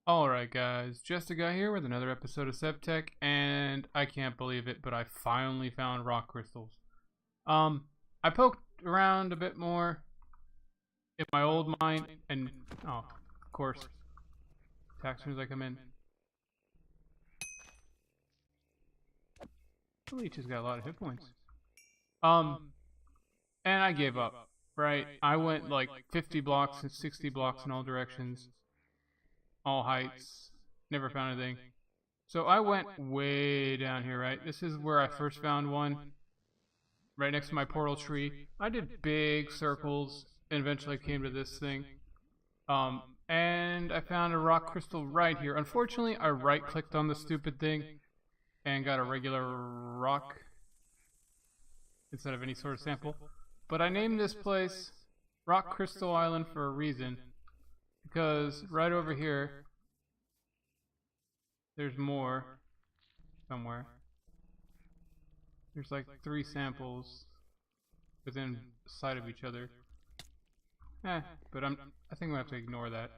Alright guys, Justa guy here with another episode of Sevtech, and I can't believe it, but I finally found rock crystals. I poked around a bit more in my old mine, and of course, attack as soon as I come in. The leech has got a lot of hit points. And I gave up, right? I went like 50 blocks and 60 blocks in all directions. All heights, never found anything. So I went way down here, right? This is where I first found one, right next to my portal tree. I did big circles and eventually came to this thing. And I found a rock crystal right here. Unfortunately, I right-clicked on the stupid thing and got a regular rock instead of any sort of sample. But I named this place Rock Crystal Island for a reason. Because right over here, there's more somewhere. There's like 3 samples within sight of each other. But I think I'm gonna have to ignore that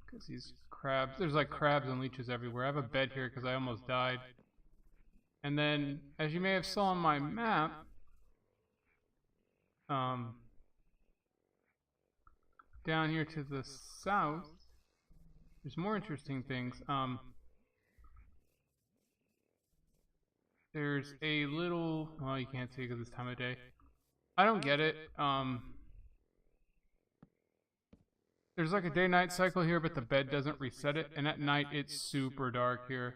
because these crabs. There's like crabs and leeches everywhere. I have a bed here because I almost died. And then, as you may have saw on my map, down here to the south, there's more interesting things. There's a little, well, you can't see because it's time of day. I don't get it. There's like a day-night cycle here, but the bed doesn't reset it, and at night it's super dark here.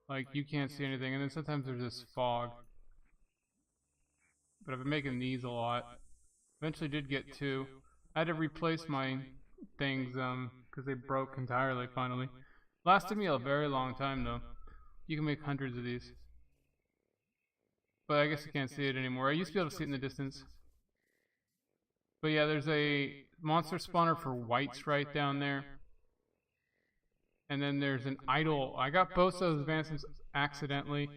Like, you can't see anything, and then sometimes there's this fog. But I've been making these a lot. Eventually did get 2. I had to replace my things because they broke entirely finally. Lasted me a very long time though. You can make hundreds of these. But I guess you can't see it anymore. I used to be able to see it in the distance. But yeah, there's a monster spawner for whites right down there. And then there's an idol. I got both those advancements accidentally.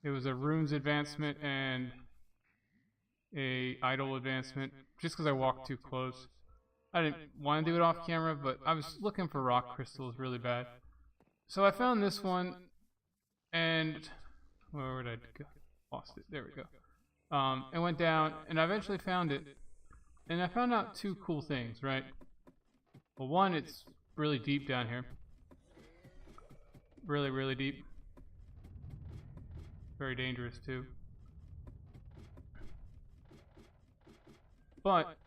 It was a runes advancement and a idol advancement, just because I walked too close. I didn't want to do it off camera, but I was looking for rock crystals really bad. So I found this one, and where did I go? Lost it. There we go. It went down, and I eventually found it. And I found out 2 cool things, right? Well, one, it's really deep down here. Really, really deep. Very dangerous too. But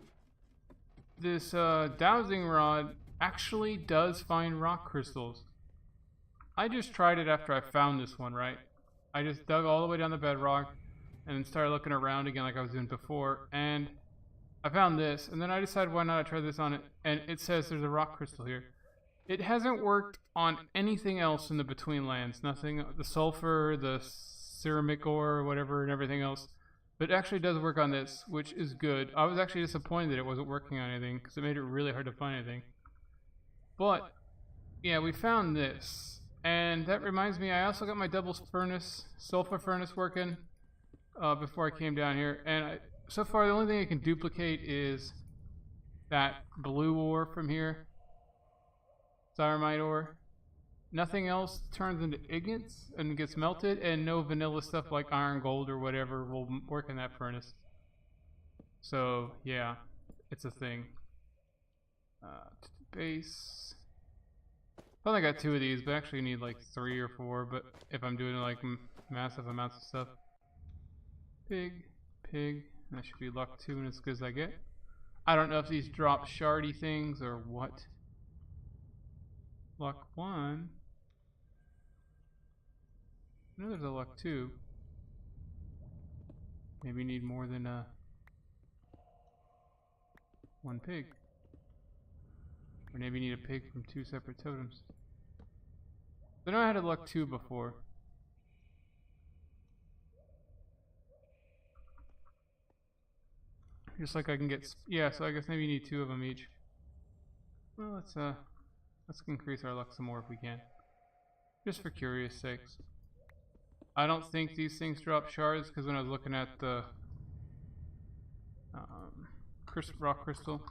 this Dowsing Rod actually does find rock crystals. I just tried it after I found this one, right? I just dug all the way down the bedrock and then started looking around again like I was doing before, and I found this, and then I decided why not I try this on it, and it says there's a rock crystal here. It hasn't worked on anything else in the between lands. Nothing, the sulfur, the ceramic ore, whatever, and everything else. But it actually does work on this, which is good. I was actually disappointed that it wasn't working on anything, because it made it really hard to find anything. But, yeah, we found this. And that reminds me, I also got my double furnace, sulfur furnace working before I came down here. And so far, the only thing I can duplicate is that blue ore from here. Diorite ore. Nothing else turns into ingots and gets melted, and no vanilla stuff like iron, gold, or whatever will work in that furnace. So, yeah, it's a thing. Base. I only got 2 of these, but I actually need like 3 or 4, but if I'm doing like massive amounts of stuff. Pig. That should be luck 2 and as good as I get. I don't know if these drop shardy things or what. Luck 1. I know there's a luck 2. Maybe need more than 1 pig. Or maybe need a pig from 2 separate totems. I know I had a luck 2 before. Just like I can get, yeah, so I guess maybe you need 2 of them each. Well, let's increase our luck some more if we can. Just for curious sakes. I don't think these things drop shards, because when I was looking at the rock crystal,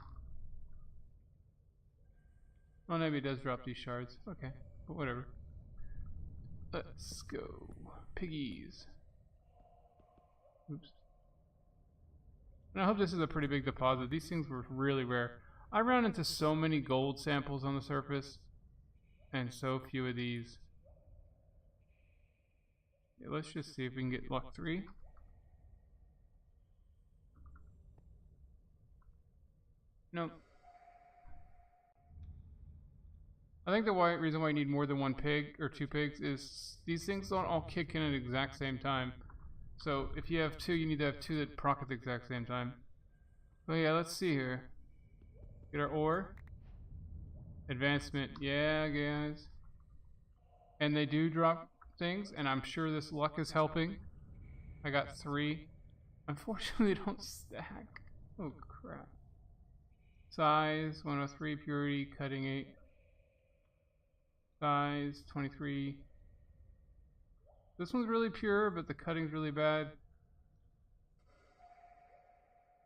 Well, maybe it does drop these shards. Okay, but whatever. Let's go. Piggies. Oops. And I hope this is a pretty big deposit. These things were really rare. I ran into so many gold samples on the surface, and so few of these. Yeah, let's just see if we can get luck 3. Nope. I think the reason why you need more than 1 pig or 2 pigs is these things don't all kick in at the exact same time. So if you have 2, you need to have 2 that proc at the exact same time. Well, yeah, let's see here. Get our ore. Advancement. Yeah, guys. And they do drop things, and I'm sure this luck is helping. I got 3. Unfortunately, they don't stack. Oh, crap. Size, 103. Purity, cutting 8. Size, 23. This one's really pure, but the cutting's really bad.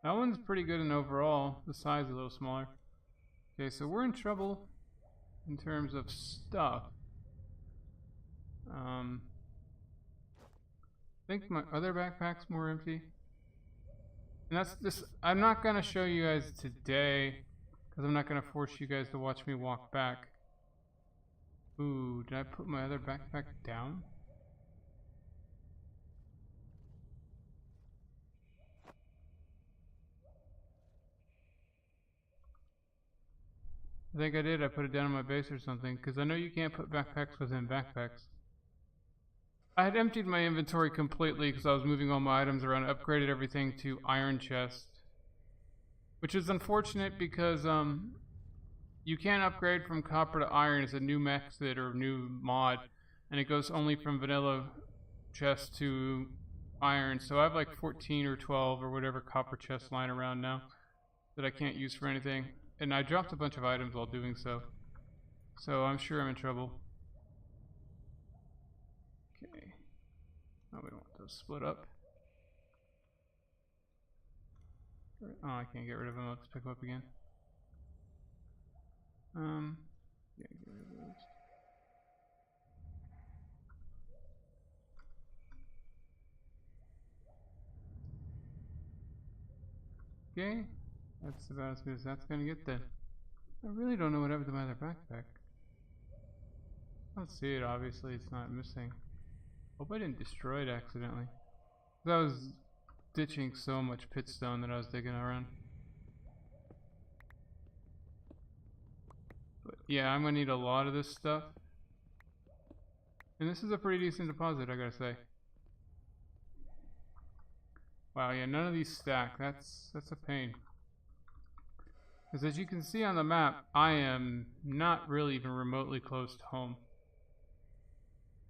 That one's pretty good in overall. The size is a little smaller. Okay, so we're in trouble in terms of stuff. I think my other backpack's more empty. And that's this. I'm not gonna show you guys today because I'm not gonna force you guys to watch me walk back. Ooh, did I put my other backpack down? I think I did. I put it down on my base or something because I know you can't put backpacks within backpacks. I had emptied my inventory completely because I was moving all my items around, upgraded everything to iron chest. Which is unfortunate because you can't upgrade from copper to iron. It's a new method or new mod, and it goes only from vanilla chest to iron. So I have like 14 or 12 or whatever copper chests lying around now that I can't use for anything. And I dropped a bunch of items while doing so. So I'm sure I'm in trouble. Okay. Oh, we don't want those split up. Oh, I can't get rid of them. Let's pick them up again. Yeah, get rid of those. Okay. That's about as good as that's gonna get then. I really don't know what happened to my other backpack. I don't see it, obviously it's not missing. Hope I didn't destroy it accidentally. I was ditching so much pitstone that I was digging around. But yeah, I'm gonna need a lot of this stuff. And this is a pretty decent deposit, I gotta say. Wow, yeah, none of these stack. That's a pain. Because as you can see on the map, I am not really even remotely close to home.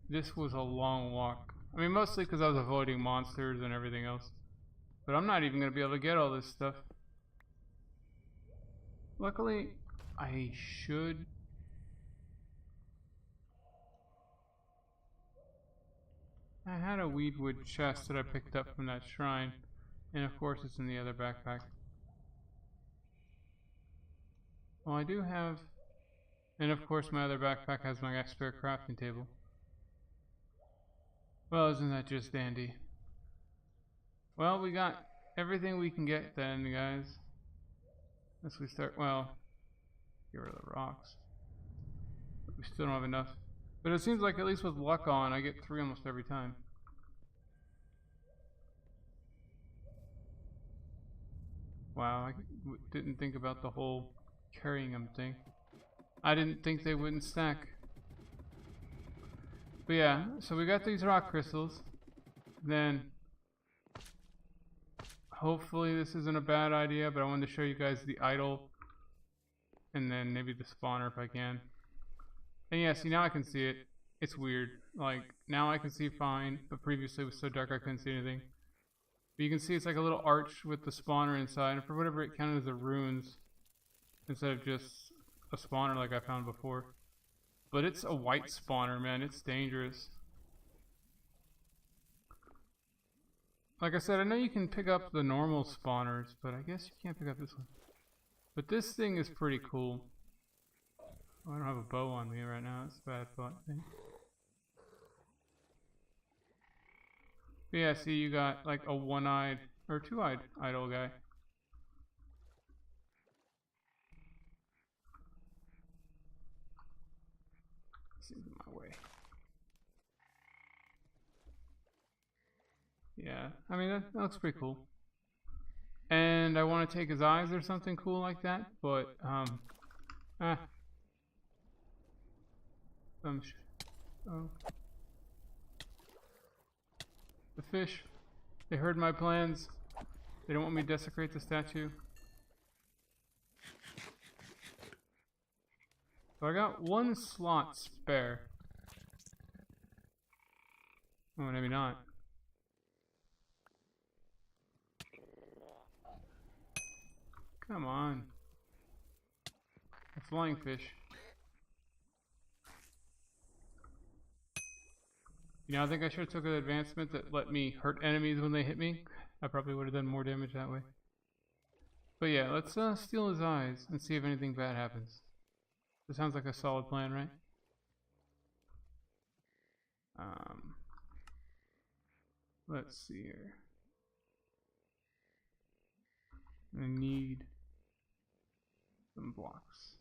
This was a long walk. I mean, mostly because I was avoiding monsters and everything else. But I'm not even going to be able to get all this stuff. Luckily, I should... I had a weedwood chest that I picked up from that shrine. And of course it's in the other backpack. Well, I do have... And of course my other backpack has my spare crafting table. Well, isn't that just dandy? Well, we got everything we can get then, guys. As we start, well, get rid of the rocks. But we still don't have enough. But it seems like at least with luck on, I get 3 almost every time. Wow, I didn't think about the whole carrying them thing. I didn't think they wouldn't stack. But yeah, so we got these rock crystals. Then, hopefully this isn't a bad idea, but I wanted to show you guys the idol. And then maybe the spawner if I can. And yeah, see now I can see it. It's weird. Like, now I can see fine, but previously it was so dark I couldn't see anything. But you can see it's like a little arch with the spawner inside, and for whatever it counted as the runes, instead of just a spawner like I found before. But it's a white spawner, man. It's dangerous. Like I said, I know you can pick up the normal spawners, but I guess you can't pick up this one. But this thing is pretty cool. Oh, I don't have a bow on me right now. That's a bad thought, I think. But yeah, see, you got like a one-eyed or two-eyed idol guy. This isn't my way. Yeah, I mean, that looks pretty cool. And I want to take his eyes or something cool like that, but, oh. The fish, they heard my plans. They don't want me to desecrate the statue. So I got one slot spare. Oh, maybe not. Come on. A flying fish. You know, I think I should have took an advancement that let me hurt enemies when they hit me. I probably would have done more damage that way. But yeah, let's steal his eyes and see if anything bad happens. This sounds like a solid plan, right? Let's see here. I need some blocks.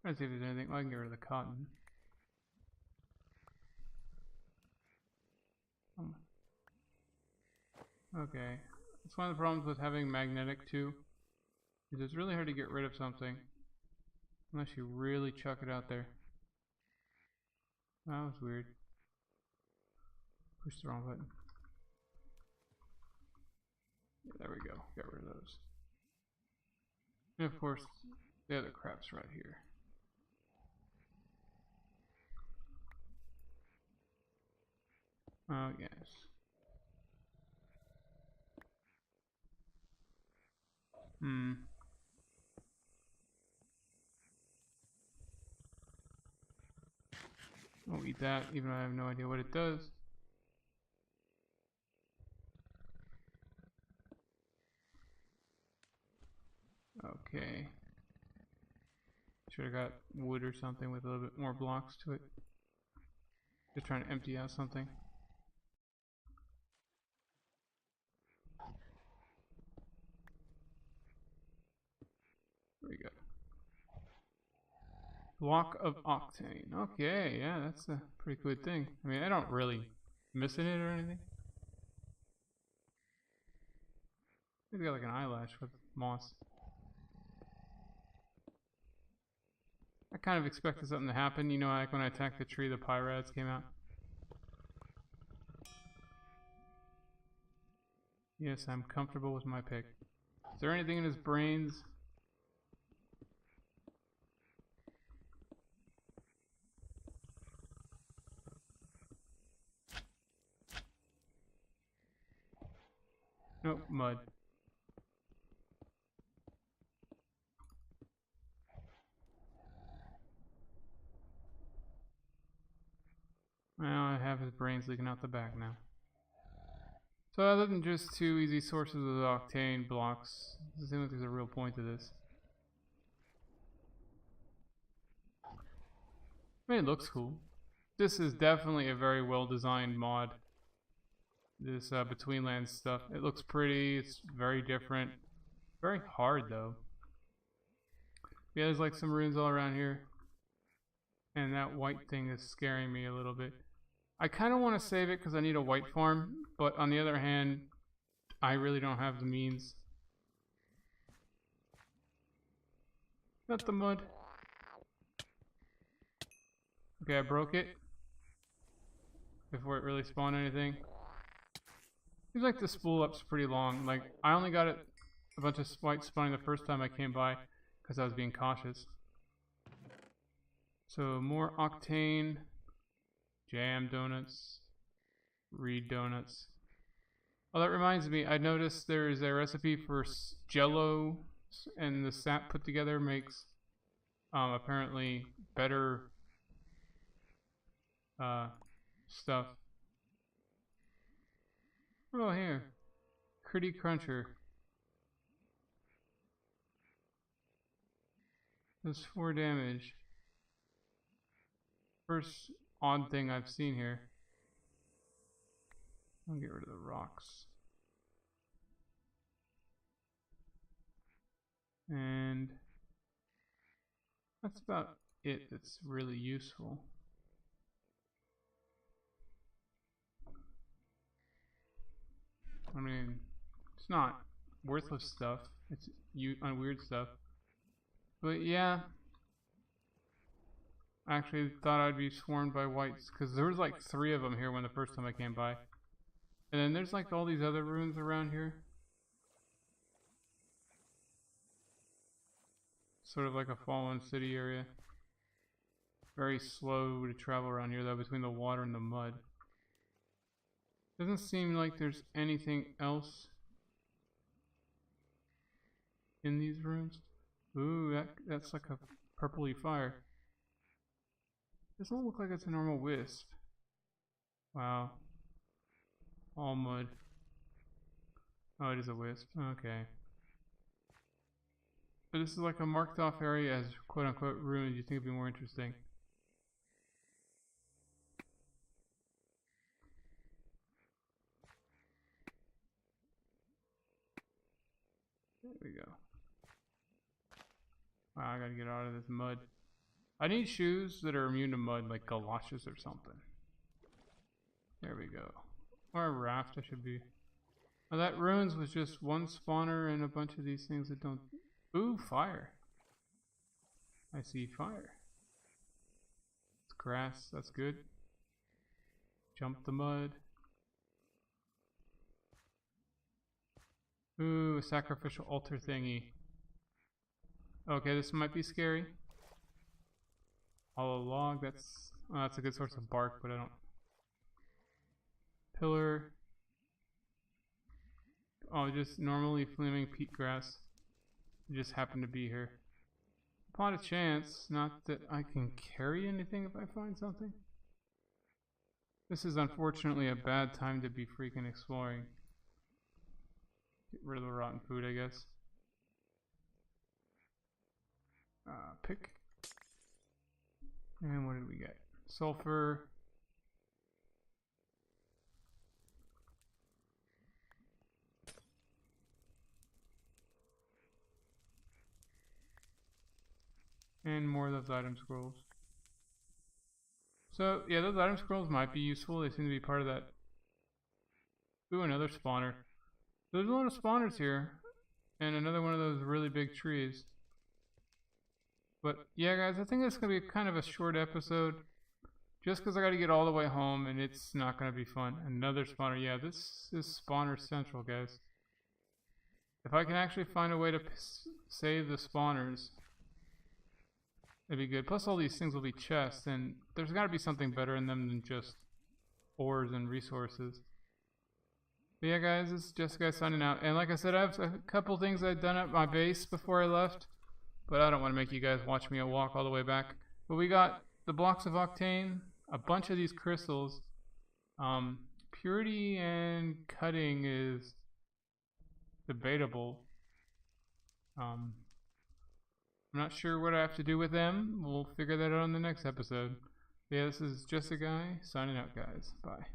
Let's see if there's anything. I can get rid of the cotton. Okay. That's one of the problems with having magnetic too. Is it's really hard to get rid of something. Unless you really chuck it out there. That was weird. Pushed the wrong button. Yeah, there we go. Got rid of those. And of course, the other crap's right here. Oh, yes. I'll eat that, even though I have no idea what it does. Okay. Should have got wood or something with a little bit more blocks to it. Just trying to empty out something. There we go. Block of octane. Okay, yeah, that's a pretty good thing. I mean, I don't really missing it or anything. Maybe got like an eyelash with moss. I kind of expected something to happen. You know, like when I attacked the tree, the pirates came out. Yes, I'm comfortable with my pick. Is there anything in his brains? Nope, mud. Well, I have his brains leaking out the back now. So other than just two easy sources of the octane blocks, it doesn't seem like there's a real point to this. I mean, it looks cool. This is definitely a very well designed mod. This Between Lands stuff. It looks pretty, it's very different. Very hard though. Yeah, there's like some runes all around here. And that white thing is scaring me a little bit. I kind of want to save it because I need a white farm, but on the other hand, I really don't have the means. Not the mud. Okay, I broke it before it really spawned anything. Seems like the spool up's pretty long. Like, I only got it a bunch of white spawning the first time I came by because I was being cautious. So more octane, jam donuts, reed donuts. Oh, that reminds me, I noticed there is a recipe for jello, and the sap put together makes apparently better stuff. Oh, here. Critty Cruncher. Does 4 damage. First odd thing I've seen here. I'll get rid of the rocks. And that's about it that's really useful. I mean, it's not worthless stuff. It's weird stuff. But yeah, I actually thought I'd be swarmed by whites because there was like 3 of them here when the first time I came by. And then there's like all these other ruins around here. Sort of like a fallen city area. Very slow to travel around here though, between the water and the mud. Doesn't seem like there's anything else in these rooms. Ooh, that's like a purpley fire. Doesn't look like it's a normal wisp. Wow. All mud. Oh, it is a wisp. Okay. But this is like a marked off area as quote unquote ruins. You think it'd be more interesting. There we go. Wow, I gotta get out of this mud. I need shoes that are immune to mud, like galoshes or something. There we go. Or a raft, I should be. Oh, that ruins was just one spawner and a bunch of these things that don't... Ooh, fire. I see fire. It's grass, that's good. Jump the mud. Ooh, a sacrificial altar thingy. Okay, this might be scary. Hollow log, that's a good source of bark, but I don't... Pillar. Oh, just normally flaming peat grass. It just happened to be here. Upon a chance, not that I can carry anything if I find something. This is unfortunately a bad time to be freaking exploring. Get rid of the rotten food, I guess. Pick. And what did we get? Sulfur. And more of those item scrolls. So, yeah, those item scrolls might be useful. They seem to be part of that. Ooh, another spawner. There's a lot of spawners here. And another one of those really big trees. But, yeah, guys, I think it's going to be kind of a short episode. Just because I got to get all the way home and it's not going to be fun. Another spawner. Yeah, this is spawner central, guys. If I can actually find a way to save the spawners... It'd be good. Plus all these things will be chests, and there's got to be something better in them than just ores and resources. But yeah, guys, this is Jessica signing out. And like I said, I have a couple things I've done at my base before I left, but I don't want to make you guys watch me walk all the way back. But we got the blocks of octane, a bunch of these crystals. Purity and cutting is debatable. I'm not sure what I have to do with them. We'll figure that out in the next episode. Yeah, this is Just a Guy signing out, guys. Bye.